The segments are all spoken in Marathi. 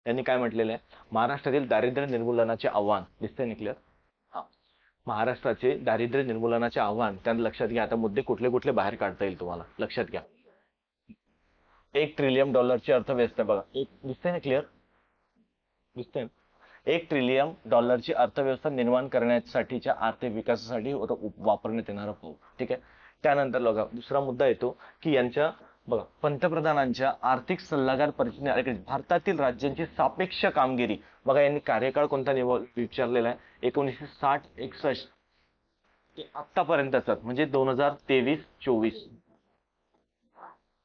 यांनी काय म्हटलेलं आहे, महाराष्ट्रातील दारिद्र्य निर्मूलनाचे आव्हान दिसतंय ना क्लिअर? हा, महाराष्ट्राचे दारिद्र्य निर्मूलनाचे आव्हान, त्यांना लक्षात घ्या. आता मुद्दे कुठले कुठले बाहेर काढता येईल तुम्हाला लक्षात घ्या. $1 ट्रिलियन अर्थव्यवस्था बघा, एक दिसतंय ना क्लिअर? दिसतंय. $1 ट्रिलियन अर्थव्यवस्था निर्माण करण्यासाठीच्या आर्थिक विकासासाठी वापरण्यात येणारा पाऊल. ठीक आहे. त्यानंतर बघा दुसरा मुद्दा येतो की यांच्या बघा पंतप्रधानांच्या आर्थिक सल्लागार परिषदेने भारतातील राज्यांची सापेक्ष कामगिरी बघा, यांनी कार्यकाळ कोणता विचारलेला आहे, 1960-61 ते आतापर्यंतचा, म्हणजे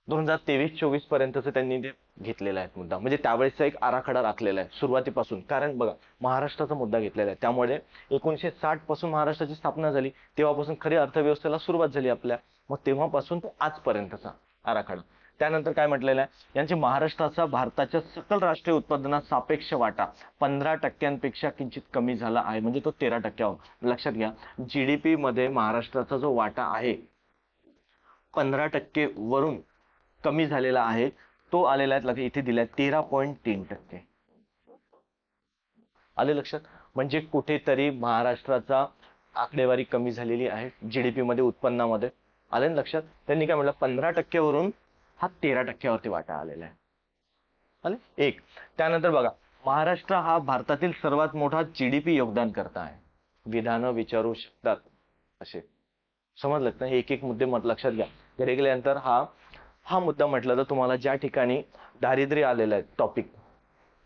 2023-24 पर्यंतच त्यांनी ते घेतलेला आहे मुद्दा, म्हणजे त्यावेळेसचा एक आराखडा राखलेला आहे सुरुवातीपासून. कारण बघा महाराष्ट्राचा मुद्दा घेतलेला आहे, त्यामुळे 1960 पासून महाराष्ट्राची स्थापना झाली, तेव्हापासून खरी अर्थव्यवस्थेला सुरुवात झाली आपल्या, मग तेव्हापासून ते आजपर्यंतचा आराखडा. त्यानंतर काय म्हटलेलं आहे, यांची महाराष्ट्राचा भारताच्या सकल राष्ट्रीय उत्पादनात सापेक्ष वाटा 15% किंचित कमी झाला आहे, म्हणजे तो 13%. लक्षात घ्या, जीडीपी मध्ये महाराष्ट्राचा जो वाटा आहे 15% वरून कमी झालेला आहे, तो आलेला आहे इथे दिलाय 13.3%. आले लक्षात? म्हणजे कुठेतरी महाराष्ट्राचा आकडेवारी कमी झालेली आहे जीडीपी मध्ये, उत्पन्नामध्ये. आले ना लक्षात? त्यांनी काय म्हटलं, 15% वरून हा 13%वरती वाटा आलेला आहे. आले एक. त्यानंतर बघा, महाराष्ट्र हा भारतातील सर्वात मोठा जीडीपी योगदान करता आहे. विधानं विचारू शकतात असे, समजलं ना? एक एक मुद्दे लक्षात घ्या. घरी गेल्यानंतर हा मुद्दा म्हटलं तर तुम्हाला ज्या ठिकाणी दारिद्र्य आलेलं आहे टॉपिक,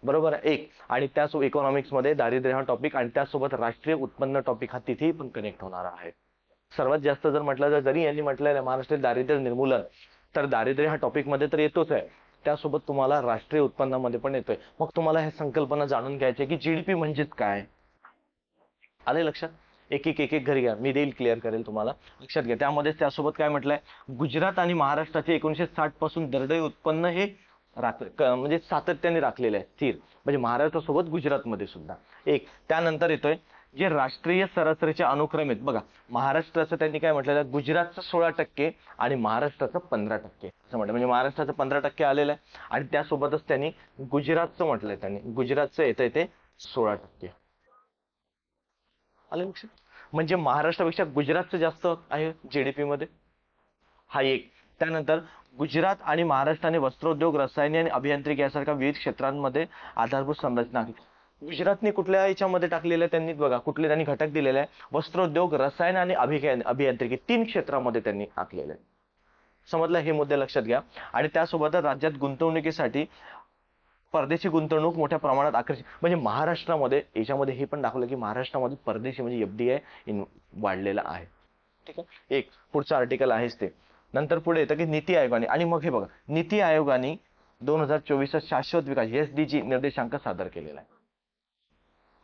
बरोबर आहे एक, आणि त्यासोबत इकॉनॉमिक्स मध्ये दारिद्र्य हा टॉपिक, आणि त्यासोबत राष्ट्रीय उत्पन्न टॉपिक हा तिथेही पण कनेक्ट होणार आहे. सर्वात जास्त जर म्हटलं तर, जरी यांनी म्हटलेलं आहे महाराष्ट्रातील दारिद्र्य निर्मूलन, तर दारिद्र्य हा टॉपिक मध्ये तर येतोच आहे, त्यासोबत तुम्हाला राष्ट्रीय उत्पन्नामध्ये पण येतोय. मग तुम्हाला हे संकल्पना जाणून घ्यायची की जीडीपी म्हणजेच काय. आले लक्षात? एक एक घरी घ्या, मी देईल, क्लिअर करेल तुम्हाला. लक्षात घ्या. त्यामध्ये त्यासोबत काय म्हटलंय, गुजरात आणि महाराष्ट्राचे 1960 पासून दरडोई उत्पन्न हे म्हणजे सातत्याने राखलेले आहे स्थिर, म्हणजे महाराष्ट्रासोबत गुजरातमध्ये सुद्धा एक. त्यानंतर येतोय जे राष्ट्रीय सरासरीचे अनुक्रम आहेत बघा, महाराष्ट्राचं त्यांनी काय म्हटलेलं, गुजरातचं 16% आणि महाराष्ट्राचं 15% असं म्हटलं, म्हणजे महाराष्ट्राचं 15% आलेलं आहे, आणि त्यासोबतच त्यांनी गुजरातचं म्हटलंय, त्यांनी गुजरातचं येतंय ते 16%. आलं लक्षात? म्हणजे महाराष्ट्रापेक्षा गुजरातचं जास्त आहे जीडीपी मध्ये, हा एक. त्यानंतर गुजरात आणि महाराष्ट्राने वस्त्रोद्योग, रसायने आणि अभियांत्रिकी यासारख्या विविध क्षेत्रांमध्ये आधारभूत संरचना आखली. गुजरातने कुठल्या याच्यामध्ये टाकलेलं आहे त्यांनी बघा, कुठले त्यांनी घटक दिलेले आहे, वस्त्रोद्योग, रसायन आणि अभियांत्रिकी 3 क्षेत्रामध्ये त्यांनी आखलेलं आहे. समजलं? हे मुद्दे लक्षात घ्या. आणि त्यासोबतच राज्यात गुंतवणुकीसाठी परदेशी गुंतवणूक मोठ्या प्रमाणात आकर्षित, म्हणजे महाराष्ट्रामध्ये, याच्यामध्ये हे पण दाखवलं की महाराष्ट्रामध्ये परदेशी म्हणजे FDI वाढलेला आहे. ठीक आहे. एक पुढचं आर्टिकल आहेच ते. नंतर पुढे येतं की नीती आयोगाने, आणि मग हे बघा, नीती आयोगाने 2024चा शाश्वत विकास SDG निर्देशांक सादर केलेला आहे.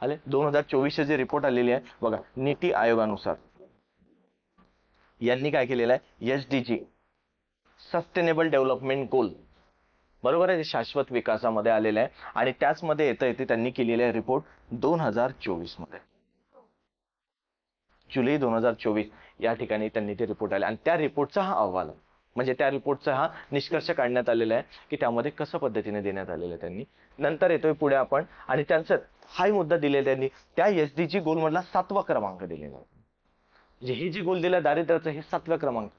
आले 2024चे जे रिपोर्ट आलेली आहे बघा, नीती आयोगानुसार यांनी काय केलेलं आहे, SDG सस्टेनेबल डेव्हलपमेंट गोल, बरोबर आहे, ते शाश्वत विकासामध्ये आलेलं आहे, आणि त्याच मध्ये येते त्यांनी केलेले आहे रिपोर्ट 2024 मध्ये, जुलै 2024 या ठिकाणी त्यांनी ते रिपोर्ट आले, आणि त्या रिपोर्टचा हा अहवाल, म्हणजे त्या रिपोर्टचा हा निष्कर्ष काढण्यात आलेला आहे की त्यामध्ये कसं पद्धतीने देण्यात आलेलं आहे त्यांनी. नंतर येतोय पुढे आपण, आणि त्यांचं हाही मुद्दा दिलेला त्यांनी, त्या SDG गोल मधला 7वा क्रमांक दिलेला आहे, म्हणजे हे जे गोल दिला दारिद्र्याचं, हे 7व्या क्रमांक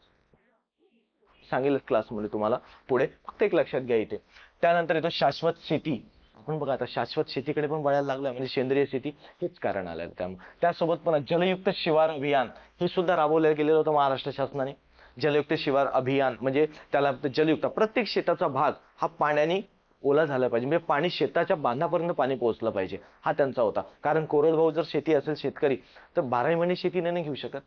सांगेल क्लासमध्ये तुम्हाला पुढे, फक्त एक लक्षात घ्या इथे. त्यानंतर येतो शाश्वत शेती. आपण बघा आता शाश्वत शेतीकडे पण वळायला लागलं, म्हणजे सेंद्रिय शेती, हेच कारण आलं त्यामुळे. त्यासोबत पण जलयुक्त शिवार अभियान हे सुद्धा राबवलं गेलेलं होतं महाराष्ट्र शासनाने. जलयुक्त शिवार अभियान म्हणजे त्याला जलयुक्त, प्रत्येक शेताचा भाग हा पाण्याने ओला झाला पाहिजे, म्हणजे पाणी शेताच्या बांधापर्यंत पाणी पोहोचलं पाहिजे, हा त्यांचा होता. कारण कोरडवाहू जर शेती असेल शेतकरी, तर 12 महिने शेती नाही घेऊ शकत,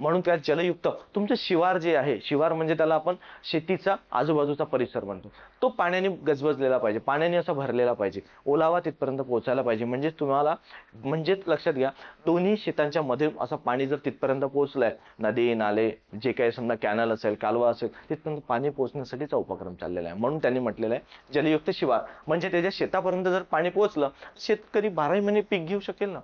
म्हणून त्या जलयुक्त तुमचं शिवार जे आहे, शिवार म्हणजे त्याला आपण शेतीचा आजूबाजूचा परिसर म्हणतो, तो पाण्याने गजबजलेला पाहिजे, पाण्याने असा भरलेला पाहिजे, ओलावा तिथपर्यंत पोहोचायला पाहिजे. म्हणजे तुम्हाला, म्हणजेच लक्षात घ्या, दोन्ही शेतांच्या मध्ये असं पाणी जर तिथपर्यंत पोहोचलंय, नदी नाले जे काही समजा कॅनल असेल, कालवा असेल, तिथपर्यंत पाणी पोहोचण्यासाठीचा उपक्रम चाललेला आहे. म्हणून त्यांनी म्हटलेलं आहे जलयुक्त शिवार, म्हणजे त्याच्या शेतापर्यंत जर पाणी पोहोचलं, शेतकरी 12 महिने पीक घेऊ शकेल ना,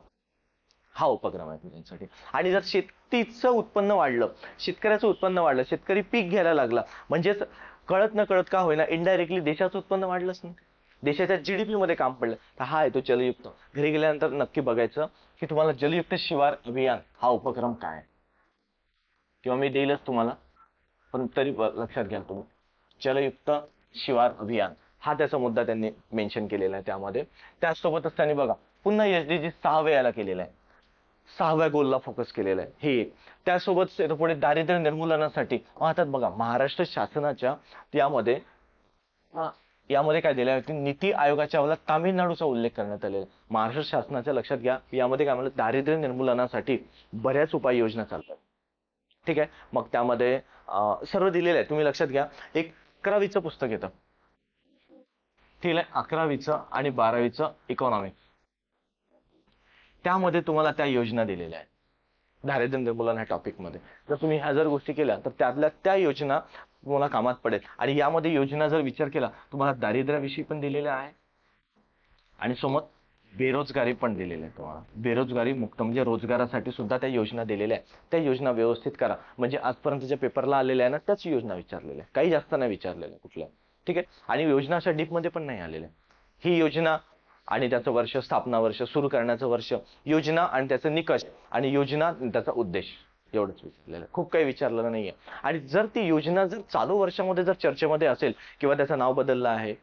हा उपक्रम आहे त्यांच्यासाठी. आणि जर शेतीचं उत्पन्न वाढलं, शेतकऱ्याचं उत्पन्न वाढलं, शेतकरी पीक घ्यायला लागला, म्हणजेच कळत न कळत का होईना इनडायरेक्टली देशाचं उत्पन्न वाढलंच नाही. देशाच्या जीडीपी मध्ये काम पडलं, तर हा आहे तो जलयुक्त. घरी गेल्यानंतर नक्की बघायचं की तुम्हाला जलयुक्त शिवार अभियान हा उपक्रम काय आहे, किंवा मी देईलच तुम्हाला, पण तरी लक्षात घ्या तुम्ही. जलयुक्त शिवार अभियान हा त्याचा मुद्दा त्यांनी मेन्शन केलेला आहे त्यामध्ये. त्याचसोबतच त्यांनी बघा पुन्हा एसडीजी 6 वेळेला केलेला आहे, 6व्या गोलला फोकस केलेला आहे हे एक. त्यासोबत पुढे दारिद्र्य निर्मूलनासाठी आता बघा महाराष्ट्र शासनाच्या यामध्ये यामध्ये काय दिलं आहे, नीती आयोगाच्या अहवालात तामिळनाडूचा उल्लेख करण्यात आलेला आहे. महाराष्ट्र शासनाच्या लक्षात घ्या यामध्ये काय म्हणलं, दारिद्र्य निर्मूलनासाठी बऱ्याच उपाययोजना चालतात. ठीक आहे, मग त्यामध्ये सर्व दिलेलं आहे, तुम्ही लक्षात घ्या. एक 11वीचं पुस्तक येतं, ठीक आहे, 11वीचं आणि 12वीचं इकॉनॉमिक्स, त्यामध्ये तुम्हाला त्या योजना दिलेल्या आहेत दारिद्र्य निर्मूलन ह्या टॉपिक मध्ये. जर तुम्ही ह्या जर गोष्टी केल्या तर त्यातल्या त्या योजना तुम्हाला कामात पडेल. आणि यामध्ये योजना जर विचार केला, तुम्हाला दारिद्र्याविषयी पण दिलेल्या आहे आणि सोबत बेरोजगारी पण दिलेली आहे. तुम्हाला बेरोजगारी मुक्त म्हणजे रोजगारासाठी सुद्धा त्या योजना दिलेल्या आहेत. त्या योजना व्यवस्थित करा. म्हणजे आजपर्यंतच्या पेपरला आलेल्या आहे ना, त्याच योजना विचारलेल्या आहे, काही जास्त नाही विचारलेल्या कुठल्या. ठीक आहे, आणि योजना अशा डीप मध्ये पण नाही आलेल्या. ही योजना आणि त्याचं वर्ष, स्थापना वर्ष, सुरू करण्याचं वर्ष, योजना आणि त्याचं निकष, आणि योजना त्याचा उद्देश, एवढंच विचारलेलं आहे, खूप काही विचारलेलं नाहीये. आणि जर ती योजना जर चालू वर्षामध्ये जर चर्चेमध्ये असेल, किंवा त्याचं नाव बदललं आहे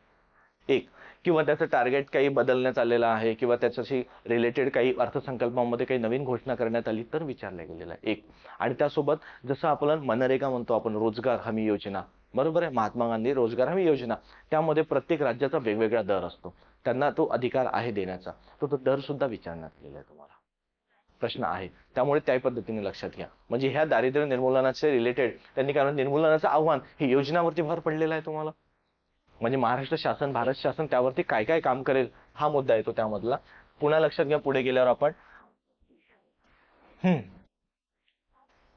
एक, किंवा त्याचं टार्गेट काही बदलण्यात आलेलं आहे, किंवा त्याच्याशी रिलेटेड काही अर्थसंकल्पामध्ये काही नवीन घोषणा करण्यात आली, तर विचारलं गेलेलं आहे एक. आणि त्यासोबत जसं आपण मनरेगा म्हणतो, आपण रोजगार हमी योजना, बरोबर आहे, महात्मा गांधी रोजगार हमी योजना, त्यामध्ये प्रत्येक राज्याचा वेगवेगळा दर असतो, त्यांना तो अधिकार आहे देण्याचा, तो दर सुद्धा विचारण्यात आलेला आहे. तुम्हाला प्रश्न आहे, त्यामुळे त्या पद्धतीने लक्षात घ्या. म्हणजे ह्या दारिद्र्य निर्मूलनाचे रिलेटेड त्यांनी काय, निर्मूलनाचं आव्हान ही योजनावरती भर पडलेला आहे तुम्हाला. म्हणजे महाराष्ट्र शासन, भारत शासन त्यावरती काय काय काम करेल हा मुद्दा येतो त्यामधला. पुन्हा लक्षात घ्या, पुढे गेल्यावर आपण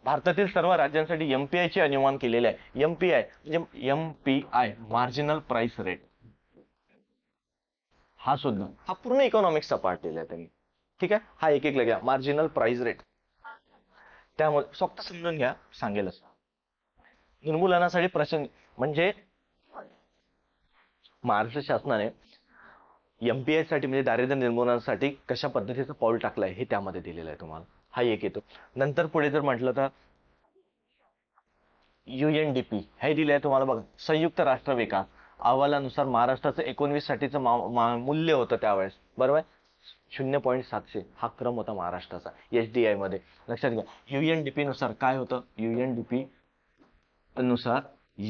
भारतातील सर्व राज्यांसाठी एमपीआय चे अनुमान केलेले आहे. एमपीआय म्हणजे एमपीआय मार्जिनल प्राइस रेट, हा सुद्धा हा पूर्ण इकॉनॉमिक्सचा पार्ट दिला आहे त्यांनी. ठीक आहे, हा एक एक घ्या, मार्जिनल प्राइस रेट. त्यामुळे फक्त समजून घ्या, सांगेलच. निर्मूलनासाठी प्रश्न म्हणजे महाराष्ट्र शासनाने एमपीआय साठी म्हणजे दारिद्र्य निर्मूलनासाठी कशा पद्धतीचं पाऊल टाकलंय हे त्यामध्ये दिलेलं आहे तुम्हाला. हा एक येतो. नंतर पुढे जर म्हटलं तर युएनडीपी हे दिले आहे तुम्हाला बघा. संयुक्त राष्ट्र विकास अहवालानुसार महाराष्ट्राचं 19 साठीचं मूल्य होतं त्यावेळेस, बरोबर, 0.700 हा क्रम होता महाराष्ट्राचा एसडीआय मध्ये. लक्षात घ्या, युएनडीपी नुसार काय होतं, युएनडीपी नुसार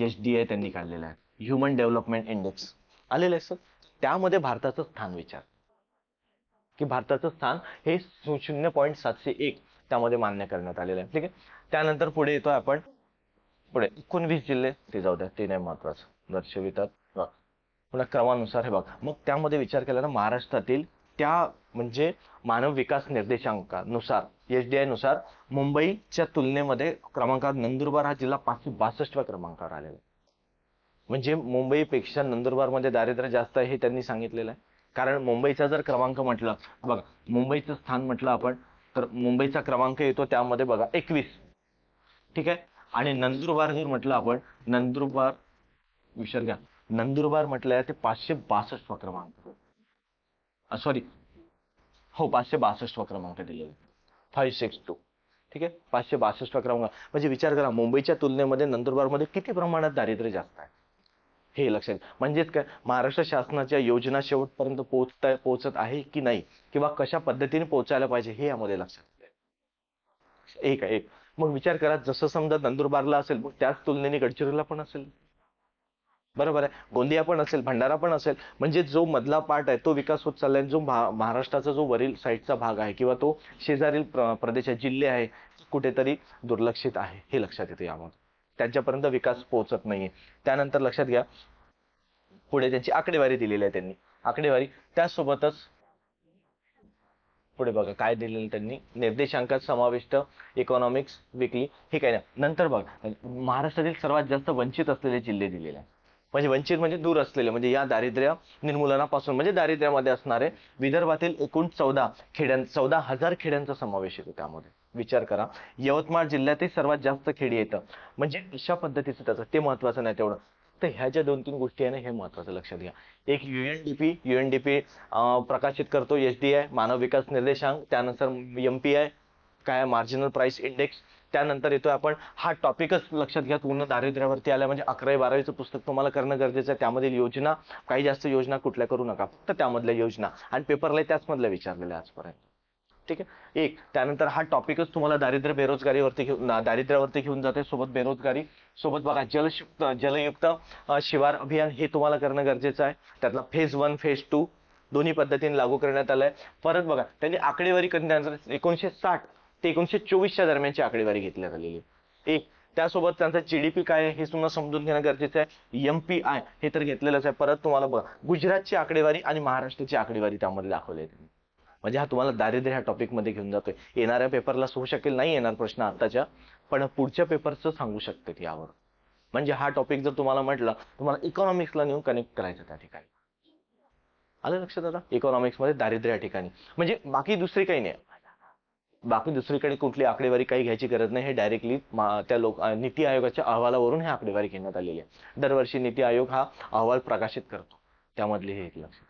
एसडीआय त्यांनी काढलेलं आहे, ह्युमन डेव्हलपमेंट इंडेक्स आलेलं आहे सर. त्यामध्ये भारताचं स्थान विचार की भारताचं स्थान हे 0.701 त्यामध्ये मान्य करण्यात आलेलं आहे. ठीक आहे, त्यानंतर पुढे येतो आपण, पुढे 19 जिल्हे, ते जाऊ द्या, ते नाही महत्वाचं दर्शवितात. पुन्हा क्रमानुसार हे बघा, मग त्यामध्ये विचार केला ना महाराष्ट्रातील त्या म्हणजे मानव विकास निर्देशांकानुसार एसडीआय नुसार मुंबईच्या तुलनेमध्ये क्रमांकात नंदुरबार हा जिल्हा 562व्या क्रमांकावर आलेला आहे. म्हणजे मुंबईपेक्षा नंदुरबारमध्ये दारिद्र्य जास्त आहे हे त्यांनी सांगितलेलं आहे. कारण मुंबईचा जर क्रमांक म्हटलं बघा, मुंबईचं स्थान म्हटलं आपण तर मुंबईचा क्रमांक येतो त्यामध्ये बघा 21. ठीक आहे, आणि नंदुरबार जर म्हटलं आपण, नंदुरबार विचार घ्या, नंदुरबार म्हटलंय ते 562वा क्रमांक, सॉरी हो 562वा क्रमांक दिलेला 562. ठीक आहे, 562वा क्रमांक. म्हणजे विचार करा मुंबईच्या तुलनेमध्ये नंदुरबारमध्ये किती प्रमाणात दारिद्र्य जास्त आहे हे लक्षात. म्हणजेच काय, महाराष्ट्र शासनाच्या योजना शेवटपर्यंत पोहोचत आहे की नाही, किंवा कशा पद्धतीने पोहोचायला पाहिजे हे यामध्ये लक्षात एक आहे एक. मग विचार करा, जसं समजा नंदुरबारला असेल मग त्याच तुलनेने गडचिरोलीला पण असेल, बरोबर आहे, गोंदिया पण असेल, भंडारा पण असेल. म्हणजे जो मधला पार्ट आहे तो विकास होत चाललाय, जो महाराष्ट्राचा जो वरील साईडचा भाग आहे किंवा तो शेजारील प्रदेश जिल्हे आहे कुठेतरी दुर्लक्षित आहे हे लक्षात येते यामध्ये, त्यांच्यापर्यंत विकास पोहोचत नाहीये. त्यानंतर लक्षात घ्या, पुढे त्यांची आकडेवारी दिलेली आहे त्यांनी, आकडेवारी. त्यासोबतच पुढे बघा काय दिलेलं त्यांनी, निर्देशांकात समाविष्ट इकॉनॉमिक्स वीकली हे काय नाही. नंतर बघा महाराष्ट्रातील सर्वात जास्त वंचित असलेले जिल्हे दिलेले आहे. म्हणजे वंचित म्हणजे दूर असलेले, म्हणजे या दारिद्र्य निर्मूलनापासून म्हणजे दारिद्र्यामध्ये असणारे विदर्भातील एकूण 14,000 खेड्यांचा समावेश येतो त्यामध्ये. विचार करा, यवतमाळ जिल्ह्यातही सर्वात जास्त खेडी येतं. म्हणजे अशा पद्धतीचं त्याचं ते महत्वाचं नाही तेवढं. तर ह्या ज्या 2-3 गोष्टी आहे ना, हे महत्त्वाचं लक्षात घ्या. एक यूएनडीपी प्रकाशित करतो, एचडीआय मानव विकास निर्देशांक, त्यानंतर एमपीआय काय मार्जिनल प्राइस इंडेक्स, त्यानंतर येतोय आपण हा टॉपिकच लक्षात घ्या. पूर्ण दारिद्र्यावरती आल्या म्हणजे 11वी-12वीचं पुस्तक तुम्हाला करणं गरजेचं आहे. त्यामधील योजना, काही जास्त योजना कुठल्या करू नका, फक्त त्यामधल्या योजना, आणि पेपरला त्याच मधल्या विचारलेल्या आजपर्यंत. ठीक आहे. एक त्यानंतर हा टॉपिकच तुम्हाला दारिद्र्यावरती घेऊन जाते. सोबत बेरोजगारी, सोबत बघा जलयुक्त शिवार अभियान हे तुम्हाला करणं गरजेचं आहे. त्यातला फेज 1 फेज 2 दोन्ही पद्धतीने लागू करण्यात आलंय. परत बघा त्यांनी आकडेवारी करण्यानंतर 1960 ते 1924च्या दरम्यानची आकडेवारी घेतल्यात आलेली. एक त्यासोबत त्यांचा जीडीपी काय आहे हे तुम्हाला समजून घेणं गरजेचं आहे. एमपीआय हे तर घेतलेलंच आहे. परत तुम्हाला बघा गुजरातची आकडेवारी आणि महाराष्ट्राची आकडेवारी त्यामध्ये दाखवली आहे. म्हणजे हा तुम्हाला दारिद्र्य ह्या टॉपिक मध्ये घेऊन जातोय. येणाऱ्या पेपरला होऊ शकेल नाही येणार प्रश्न आताच्या, पण पुढच्या पेपरचं सांगू शकते यावर. म्हणजे हा टॉपिक जर तुम्हाला म्हटलं, तुम्हाला इकॉनॉमिक्सला नेऊन कनेक्ट करायचं त्या ठिकाणी. आलं लक्षात आता? इकॉनॉमिक्स मध्ये दारिद्र्य या ठिकाणी म्हणजे बाकी दुसरी काही नाही. बाकी दुसरीकडे कुठली आकडेवारी काही घ्यायची गरज नाही. हे डायरेक्टली त्या नीती आयोगाच्या अहवालावरून हे आकडेवारी घेण्यात आलेली आहे. दरवर्षी नीती आयोग हा अहवाल प्रकाशित करतो, त्यामधले हे एक लक्षात.